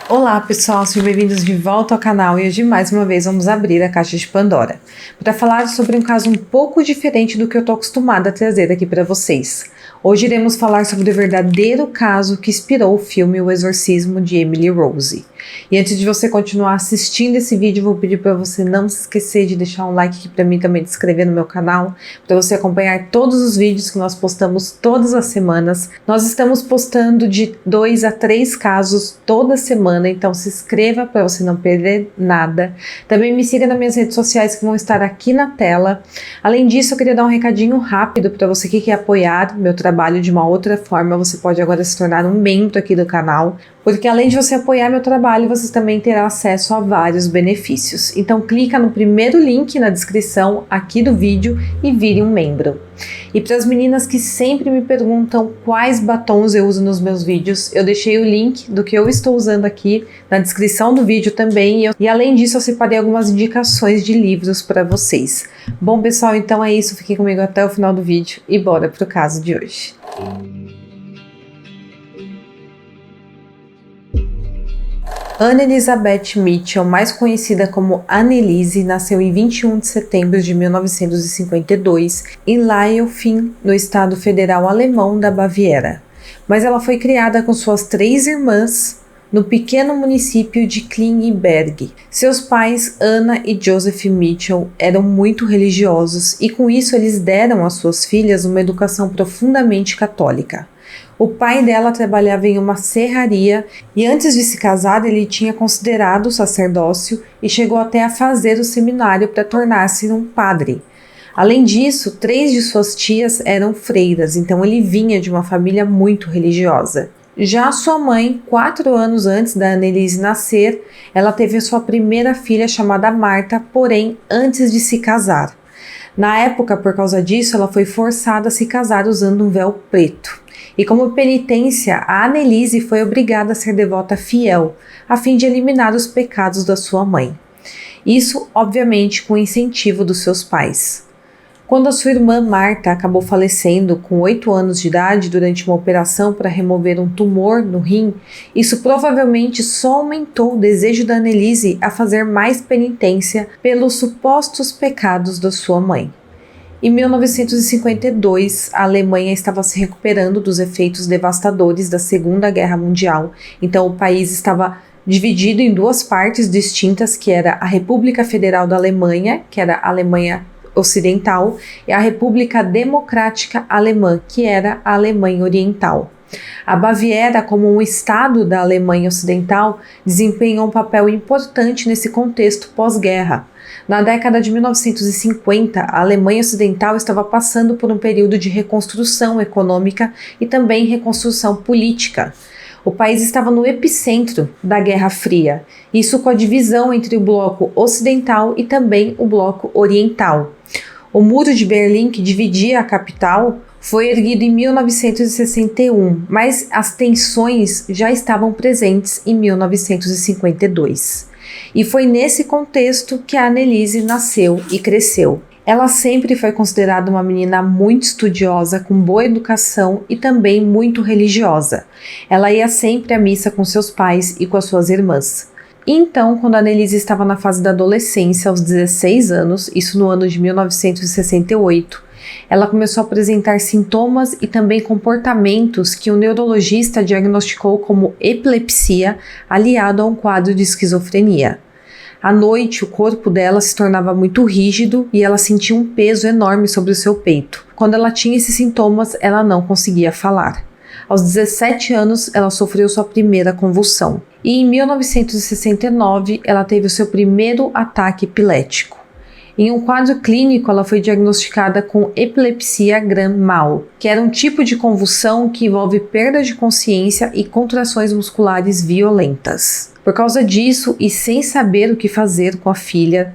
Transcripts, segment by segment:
Olá pessoal, sejam bem-vindos de volta ao canal e hoje mais uma vez vamos abrir a caixa de Pandora para falar sobre um caso um pouco diferente do que eu estou acostumada a trazer aqui para vocês. Hoje iremos falar sobre o verdadeiro caso que inspirou o filme O Exorcismo de Emily Rose. E antes de você continuar assistindo esse vídeo, vou pedir para você não se esquecer de deixar um like aqui para mim também, de se inscrever no meu canal, para você acompanhar todos os vídeos que nós postamos todas as semanas. Nós estamos postando de 2 a 3 casos toda semana, então se inscreva para você não perder nada. Também me siga nas minhas redes sociais que vão estar aqui na tela. Além disso, eu queria dar um recadinho rápido para você que quer apoiar meu trabalho de uma outra forma. Você pode agora se tornar um membro aqui do canal, porque além de você apoiar meu trabalho, você também terá acesso a vários benefícios. Então clica no primeiro link na descrição aqui do vídeo e vire um membro. E para as meninas que sempre me perguntam quais batons eu uso nos meus vídeos, eu deixei o link do que eu estou usando aqui na descrição do vídeo também. E além disso, eu separei algumas indicações de livros para vocês. Bom pessoal, então é isso. Fiquem comigo até o final do vídeo e bora pro caso de hoje. Anne Elizabeth Mitchell, mais conhecida como Anneliese, nasceu em 21 de setembro de 1952 em Leilfing, no estado federal alemão da Baviera. Mas ela foi criada com suas 3 irmãs no pequeno município de Klingenberg. Seus pais, Anna e Joseph Mitchell, eram muito religiosos e com isso eles deram às suas filhas uma educação profundamente católica. O pai dela trabalhava em uma serraria e antes de se casar ele tinha considerado o sacerdócio e chegou até a fazer o seminário para tornar-se um padre. Além disso, 3 de suas tias eram freiras, então ele vinha de uma família muito religiosa. Já sua mãe, 4 anos antes da Anneliese nascer, ela teve a sua primeira filha chamada Marta, porém antes de se casar. Na época, por causa disso, ela foi forçada a se casar usando um véu preto. E como penitência, a Anneliese foi obrigada a ser devota fiel, a fim de eliminar os pecados da sua mãe. Isso, obviamente, com o incentivo dos seus pais. Quando a sua irmã Marta acabou falecendo com 8 anos de idade durante uma operação para remover um tumor no rim, isso provavelmente só aumentou o desejo da Anneliese a fazer mais penitência pelos supostos pecados da sua mãe. Em 1952, a Alemanha estava se recuperando dos efeitos devastadores da Segunda Guerra Mundial, então o país estava dividido em 2 partes distintas, que era a República Federal da Alemanha, que era a Alemanha Ocidental, e a República Democrática Alemã, que era a Alemanha Oriental. A Baviera, como um estado da Alemanha Ocidental, desempenhou um papel importante nesse contexto pós-guerra. Na década de 1950, a Alemanha Ocidental estava passando por um período de reconstrução econômica e também reconstrução política. O país estava no epicentro da Guerra Fria, isso com a divisão entre o bloco ocidental e também o bloco oriental. O Muro de Berlim, que dividia a capital, foi erguido em 1961, mas as tensões já estavam presentes em 1952. E foi nesse contexto que a Anneliese nasceu e cresceu. Ela sempre foi considerada uma menina muito estudiosa, com boa educação e também muito religiosa. Ela ia sempre à missa com seus pais e com as suas irmãs. Então, quando a Anneliese estava na fase da adolescência, aos 16 anos, isso no ano de 1968, ela começou a apresentar sintomas e também comportamentos que o neurologista diagnosticou como epilepsia, aliado a um quadro de esquizofrenia. À noite, o corpo dela se tornava muito rígido e ela sentia um peso enorme sobre o seu peito. Quando ela tinha esses sintomas, ela não conseguia falar. Aos 17 anos, ela sofreu sua primeira convulsão. E em 1969, ela teve o seu primeiro ataque epilético. Em um quadro clínico, ela foi diagnosticada com epilepsia grand-mal, que era um tipo de convulsão que envolve perda de consciência e contrações musculares violentas. Por causa disso, e sem saber o que fazer com a filha,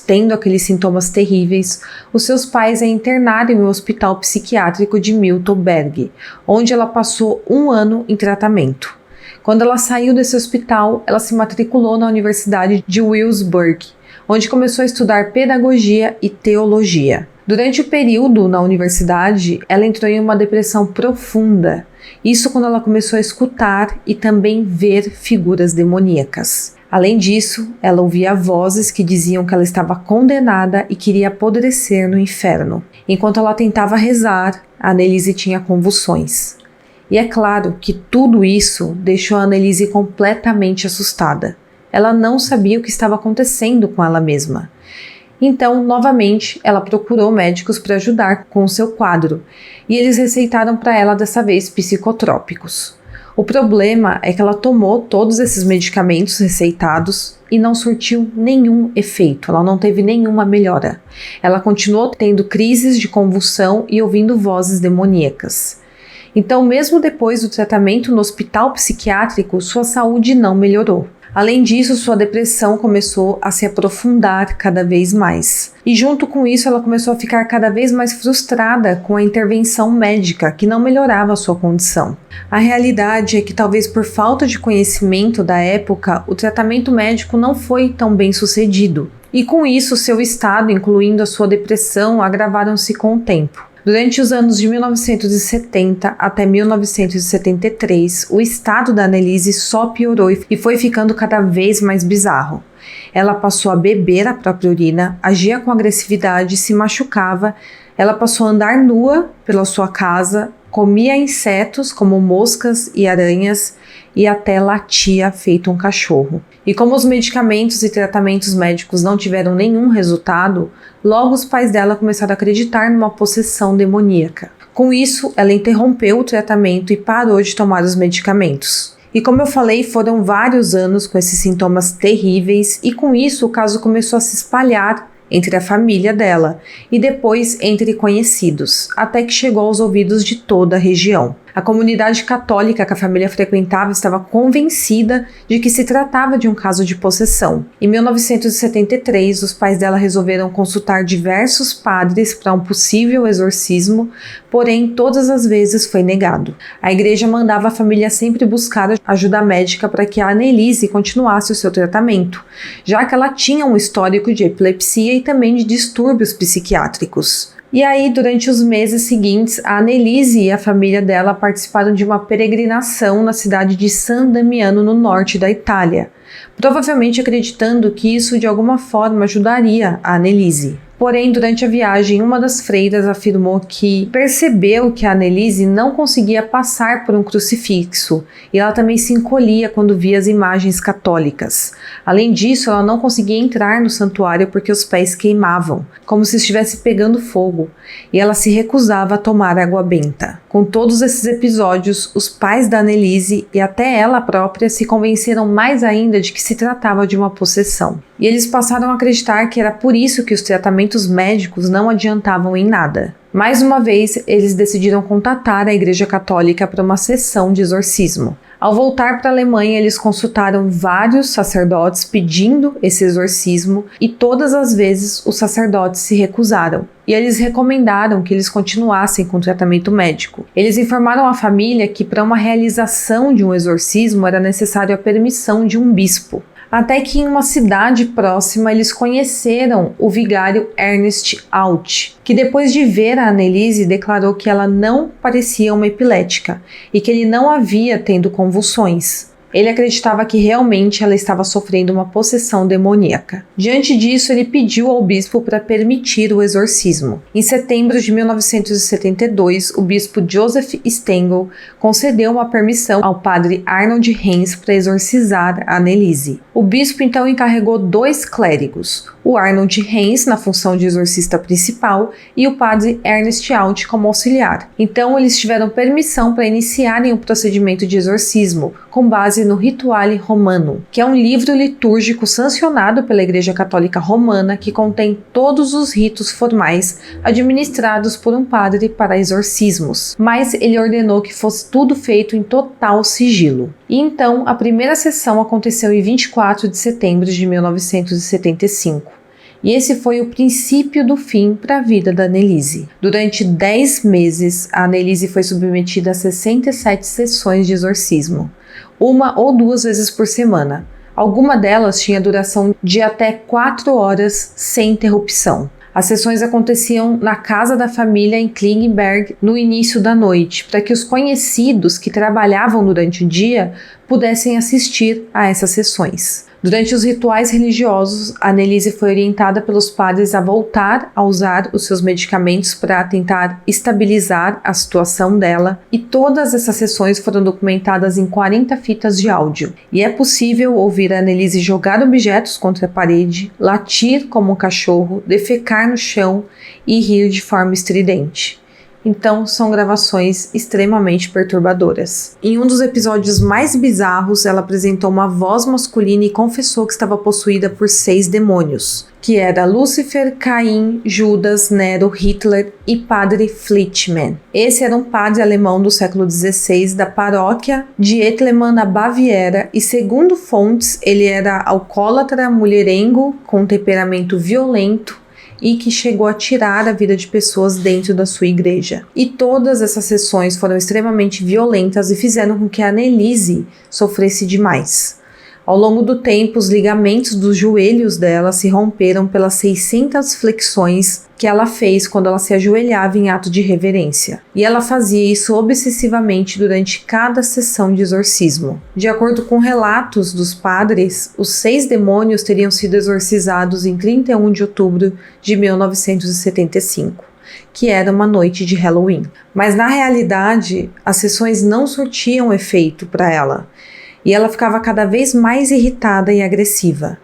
tendo aqueles sintomas terríveis, os seus pais a internaram em um hospital psiquiátrico de Miltenberg, onde ela passou 1 ano em tratamento. Quando ela saiu desse hospital, ela se matriculou na Universidade de Wilsburg, onde começou a estudar pedagogia e teologia. Durante o período na universidade, ela entrou em uma depressão profunda. Isso quando ela começou a escutar e também ver figuras demoníacas. Além disso, ela ouvia vozes que diziam que ela estava condenada e queria apodrecer no inferno. Enquanto ela tentava rezar, a Annelise tinha convulsões. E é claro que tudo isso deixou a Annelise completamente assustada. Ela não sabia o que estava acontecendo com ela mesma. Então, novamente, ela procurou médicos para ajudar com o seu quadro, e eles receitaram para ela dessa vez psicotrópicos. O problema é que ela tomou todos esses medicamentos receitados e não surtiu nenhum efeito, ela não teve nenhuma melhora. Ela continuou tendo crises de convulsão e ouvindo vozes demoníacas. Então, mesmo depois do tratamento no hospital psiquiátrico, sua saúde não melhorou. Além disso, sua depressão começou a se aprofundar cada vez mais. E junto com isso, ela começou a ficar cada vez mais frustrada com a intervenção médica, que não melhorava a sua condição. A realidade é que talvez por falta de conhecimento da época, o tratamento médico não foi tão bem sucedido. E com isso, seu estado, incluindo a sua depressão, agravaram-se com o tempo. Durante os anos de 1970 até 1973, o estado da Annelise só piorou e foi ficando cada vez mais bizarro. Ela passou a beber a própria urina, agia com agressividade, se machucava, ela passou a andar nua pela sua casa, comia insetos como moscas e aranhas e até latia feito um cachorro. E como os medicamentos e tratamentos médicos não tiveram nenhum resultado, logo os pais dela começaram a acreditar numa possessão demoníaca. Com isso, ela interrompeu o tratamento e parou de tomar os medicamentos. E como eu falei, foram vários anos com esses sintomas terríveis e com isso o caso começou a se espalhar entre a família dela e depois entre conhecidos, até que chegou aos ouvidos de toda a região. A comunidade católica que a família frequentava estava convencida de que se tratava de um caso de possessão. Em 1973, os pais dela resolveram consultar diversos padres para um possível exorcismo, porém todas as vezes foi negado. A igreja mandava a família sempre buscar ajuda médica para que a Annelise continuasse o seu tratamento, já que ela tinha um histórico de epilepsia e também de distúrbios psiquiátricos. E aí, durante os meses seguintes, a Annelise e a família dela participaram de uma peregrinação na cidade de San Damiano, no norte da Itália, provavelmente acreditando que isso de alguma forma ajudaria a Annelise. Porém, durante a viagem, uma das freiras afirmou que percebeu que a Annelise não conseguia passar por um crucifixo e ela também se encolhia quando via as imagens católicas. Além disso, ela não conseguia entrar no santuário porque os pés queimavam, como se estivesse pegando fogo, e ela se recusava a tomar água benta. Com todos esses episódios, os pais da Annelise e até ela própria se convenceram mais ainda de que se tratava de uma possessão. E eles passaram a acreditar que era por isso que os tratamentos médicos não adiantavam em nada. Mais uma vez, eles decidiram contatar a Igreja Católica para uma sessão de exorcismo. Ao voltar para a Alemanha, eles consultaram vários sacerdotes pedindo esse exorcismo e todas as vezes os sacerdotes se recusaram. E eles recomendaram que eles continuassem com o tratamento médico. Eles informaram a família que para uma realização de um exorcismo era necessário a permissão de um bispo. Até que em uma cidade próxima eles conheceram o vigário Ernest Alt, que depois de ver a Annelise declarou que ela não parecia uma epilética e que ele não havia tendo convulsões. Ele acreditava que realmente ela estava sofrendo uma possessão demoníaca. Diante disso, ele pediu ao bispo para permitir o exorcismo. Em setembro de 1972, o bispo Joseph Stengel concedeu uma permissão ao padre Arnold Hens para exorcizar a Annelise. O bispo então encarregou 2 clérigos, o Arnold Hens na função de exorcista principal e o padre Ernest Alt como auxiliar. Então eles tiveram permissão para iniciarem o procedimento de exorcismo, com base no Rituale Romano, que é um livro litúrgico sancionado pela Igreja Católica Romana que contém todos os ritos formais administrados por um padre para exorcismos, mas ele ordenou que fosse tudo feito em total sigilo. E então a primeira sessão aconteceu em 24 de setembro de 1975. E esse foi o princípio do fim para a vida da Annelise. Durante 10 meses, a Annelise foi submetida a 67 sessões de exorcismo, 1 ou 2 vezes por semana, Alguma delas tinha duração de até 4 horas sem interrupção. As sessões aconteciam na casa da família em Klingenberg no início da noite, para que os conhecidos que trabalhavam durante o dia pudessem assistir a essas sessões. Durante os rituais religiosos, a Anneliese foi orientada pelos padres a voltar a usar os seus medicamentos para tentar estabilizar a situação dela, e todas essas sessões foram documentadas em 40 fitas de áudio. E é possível ouvir a Anneliese jogar objetos contra a parede, latir como um cachorro, defecar no chão e rir de forma estridente. Então, são gravações extremamente perturbadoras. Em um dos episódios mais bizarros, ela apresentou uma voz masculina e confessou que estava possuída por 6 demônios, que era Lúcifer, Caim, Judas, Nero, Hitler e Padre Flittmann. Esse era um padre alemão do século XVI da paróquia de Etleman, na Baviera, e segundo fontes, ele era alcoólatra, mulherengo, com temperamento violento, e que chegou a tirar a vida de pessoas dentro da sua igreja. E todas essas sessões foram extremamente violentas e fizeram com que a Anneliese sofresse demais. Ao longo do tempo, os ligamentos dos joelhos dela se romperam pelas 600 flexões que ela fez quando ela se ajoelhava em ato de reverência. E ela fazia isso obsessivamente durante cada sessão de exorcismo. De acordo com relatos dos padres, os 6 demônios teriam sido exorcizados em 31 de outubro de 1975. Que era uma noite de Halloween. Mas na realidade, as sessões não surtiam efeito para ela. E ela ficava cada vez mais irritada e agressiva.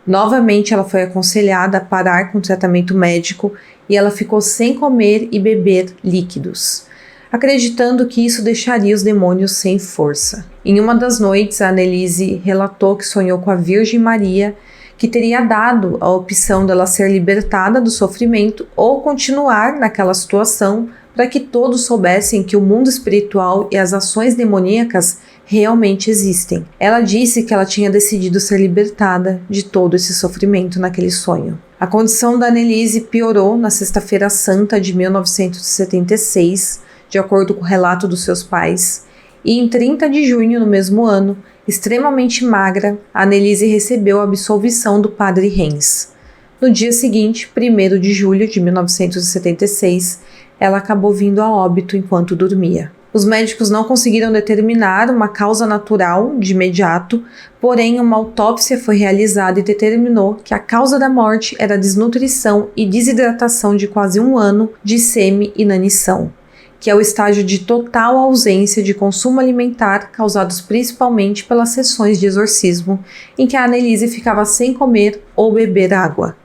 Novamente, ela foi aconselhada a parar com o tratamento médico e ela ficou sem comer e beber líquidos, acreditando que isso deixaria os demônios sem força. Em uma das noites, a Anneliese relatou que sonhou com a Virgem Maria, que teria dado a opção dela ser libertada do sofrimento ou continuar naquela situação, para que todos soubessem que o mundo espiritual e as ações demoníacas realmente existem. Ela disse que ela tinha decidido ser libertada de todo esse sofrimento naquele sonho. A condição da Anneliese piorou na Sexta-feira Santa de 1976, de acordo com o relato dos seus pais, e em 30 de junho no mesmo ano, extremamente magra, a Anneliese recebeu a absolvição do padre Hens. No dia seguinte, 1º de julho de 1976, ela acabou vindo a óbito enquanto dormia. Os médicos não conseguiram determinar uma causa natural de imediato, porém uma autópsia foi realizada e determinou que a causa da morte era desnutrição e desidratação de quase 1 ano de semi-inanição, que é o estágio de total ausência de consumo alimentar causados principalmente pelas sessões de exorcismo, em que a Anneliese ficava sem comer ou beber água.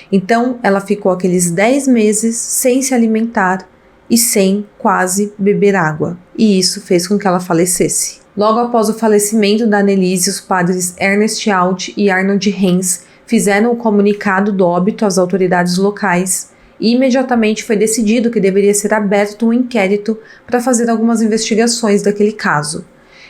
Então, ela ficou aqueles 10 meses sem se alimentar e sem quase beber água, e isso fez com que ela falecesse. Logo após o falecimento da Anneliese, os padres Ernest Alt e Arnold Hens fizeram o comunicado do óbito às autoridades locais e imediatamente foi decidido que deveria ser aberto um inquérito para fazer algumas investigações daquele caso.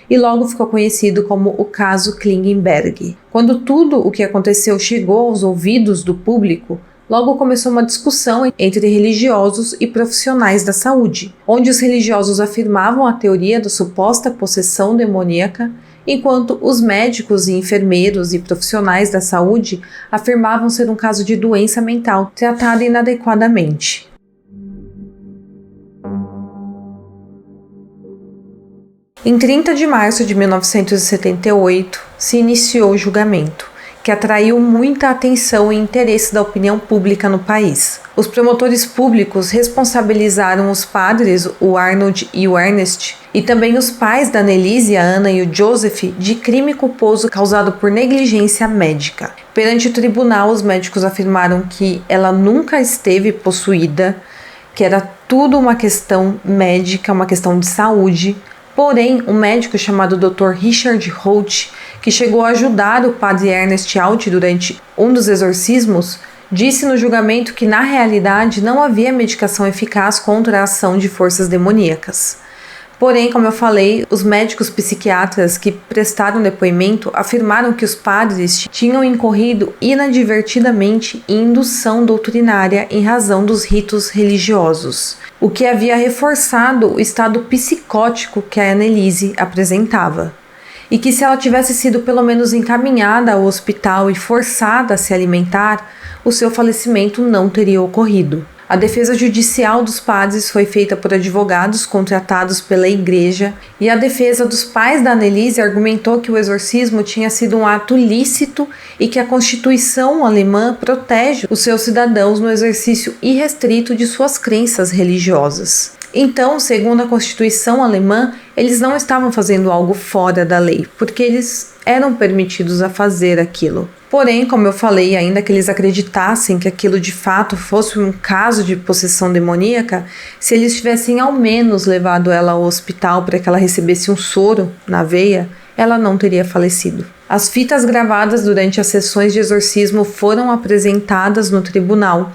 E logo ficou conhecido como o caso Klingenberg. Quando tudo o que aconteceu chegou aos ouvidos do público, logo começou uma discussão entre religiosos e profissionais da saúde, onde os religiosos afirmavam a teoria da suposta possessão demoníaca, enquanto os médicos e enfermeiros e profissionais da saúde afirmavam ser um caso de doença mental tratada inadequadamente. Em 30 de março de 1978, se iniciou o julgamento, que atraiu muita atenção e interesse da opinião pública no país. Os promotores públicos responsabilizaram os padres, o Arnold e o Ernest, e também os pais da Anneliese, a Ana e o Joseph, de crime culposo causado por negligência médica. Perante o tribunal, os médicos afirmaram que ela nunca esteve possuída, que era tudo uma questão médica, uma questão de saúde. Porém, um médico chamado Dr. Richard Holt, que chegou a ajudar o padre Ernest Alt durante um dos exorcismos, disse no julgamento que na realidade não havia medicação eficaz contra a ação de forças demoníacas. Porém, como eu falei, os médicos psiquiatras que prestaram depoimento afirmaram que os padres tinham incorrido inadvertidamente em indução doutrinária em razão dos ritos religiosos, o que havia reforçado o estado psicótico que a Anneliese apresentava. e que se ela tivesse sido pelo menos encaminhada ao hospital e forçada a se alimentar, o seu falecimento não teria ocorrido. A defesa judicial dos padres foi feita por advogados contratados pela igreja e a defesa dos pais da Anneliese argumentou que o exorcismo tinha sido um ato lícito e que a Constituição alemã protege os seus cidadãos no exercício irrestrito de suas crenças religiosas. Então, segundo a Constituição alemã, eles não estavam fazendo algo fora da lei, porque eles eram permitidos a fazer aquilo. Porém, como eu falei, ainda que eles acreditassem que aquilo de fato fosse um caso de possessão demoníaca, se eles tivessem ao menos levado ela ao hospital para que ela recebesse um soro na veia, ela não teria falecido. As fitas gravadas durante as sessões de exorcismo foram apresentadas no tribunal.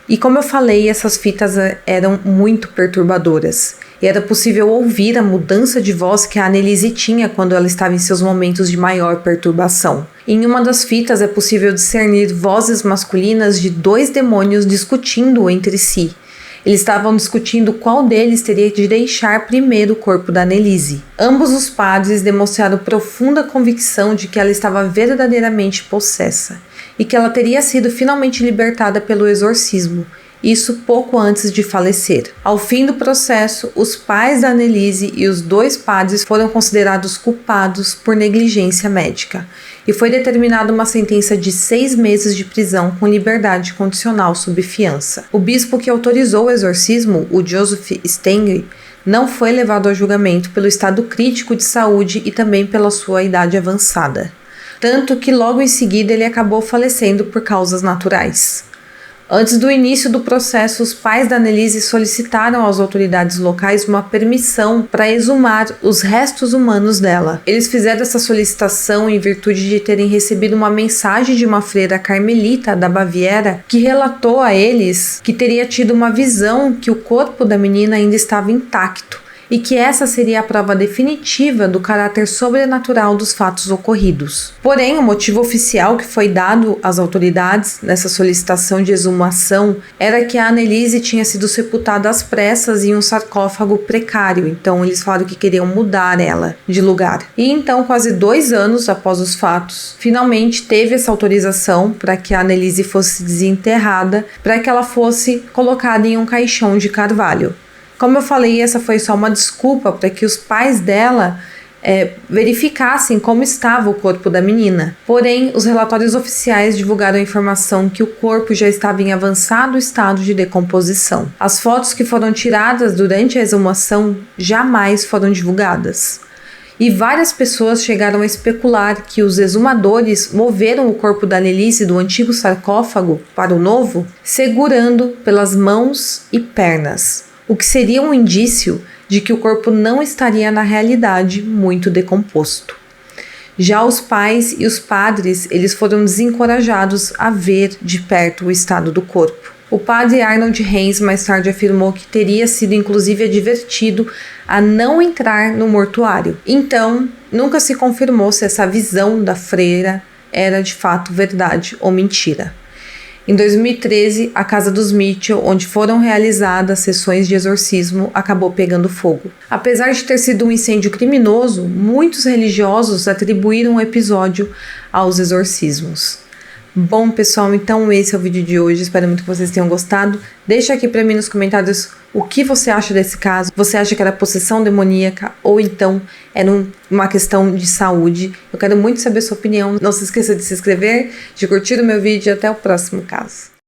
E como eu falei, essas fitas eram muito perturbadoras. E era possível ouvir a mudança de voz que a Anneliese tinha quando ela estava em seus momentos de maior perturbação. Em uma das fitas é possível discernir vozes masculinas de 2 demônios discutindo entre si. Eles estavam discutindo qual deles teria de deixar primeiro o corpo da Anneliese. Ambos os padres demonstraram profunda convicção de que ela estava verdadeiramente possessa e que ela teria sido finalmente libertada pelo exorcismo, isso pouco antes de falecer. Ao fim do processo, os pais da Anneliese e os 2 padres foram considerados culpados por negligência médica e foi determinada uma sentença de 6 meses de prisão com liberdade condicional sob fiança. O bispo que autorizou o exorcismo, o Joseph Stenger, não foi levado a julgamento pelo estado crítico de saúde e também pela sua idade avançada, tanto que logo em seguida ele acabou falecendo por causas naturais. Antes do início do processo, os pais da Anneliese solicitaram às autoridades locais uma permissão para exumar os restos humanos dela. Eles fizeram essa solicitação em virtude de terem recebido uma mensagem de uma freira carmelita da Baviera que relatou a eles que teria tido uma visão que o corpo da menina ainda estava intacto e que essa seria a prova definitiva do caráter sobrenatural dos fatos ocorridos. Porém, o motivo oficial que foi dado às autoridades nessa solicitação de exumação era que a Anneliese tinha sido sepultada às pressas em um sarcófago precário, então eles falaram que queriam mudar ela de lugar. E então, quase 2 anos após os fatos, finalmente teve essa autorização para que a Anneliese fosse desenterrada, para que ela fosse colocada em um caixão de carvalho. Como eu falei, essa foi só uma desculpa para que os pais dela verificassem como estava o corpo da menina. Porém, os relatórios oficiais divulgaram a informação que o corpo já estava em avançado estado de decomposição. As fotos que foram tiradas durante a exumação jamais foram divulgadas. E várias pessoas chegaram a especular que os exumadores moveram o corpo da Anneliese do antigo sarcófago para o novo, segurando pelas mãos e pernas, o que seria um indício de que o corpo não estaria na realidade muito decomposto. Já os pais e os padres, eles foram desencorajados a ver de perto o estado do corpo. O padre Arnold Heinz mais tarde afirmou que teria sido inclusive advertido a não entrar no mortuário. Então, nunca se confirmou se essa visão da freira era de fato verdade ou mentira. Em 2013, a casa dos Mitchell, onde foram realizadas sessões de exorcismo, acabou pegando fogo. Apesar de ter sido um incêndio criminoso, muitos religiosos atribuíram o episódio aos exorcismos. Bom, pessoal, então esse é o vídeo de hoje. Espero muito que vocês tenham gostado. Deixa aqui para mim nos comentários o que você acha desse caso. Você acha que era possessão demoníaca ou então era uma questão de saúde? Eu quero muito saber a sua opinião. Não se esqueça de se inscrever, de curtir o meu vídeo e até o próximo caso.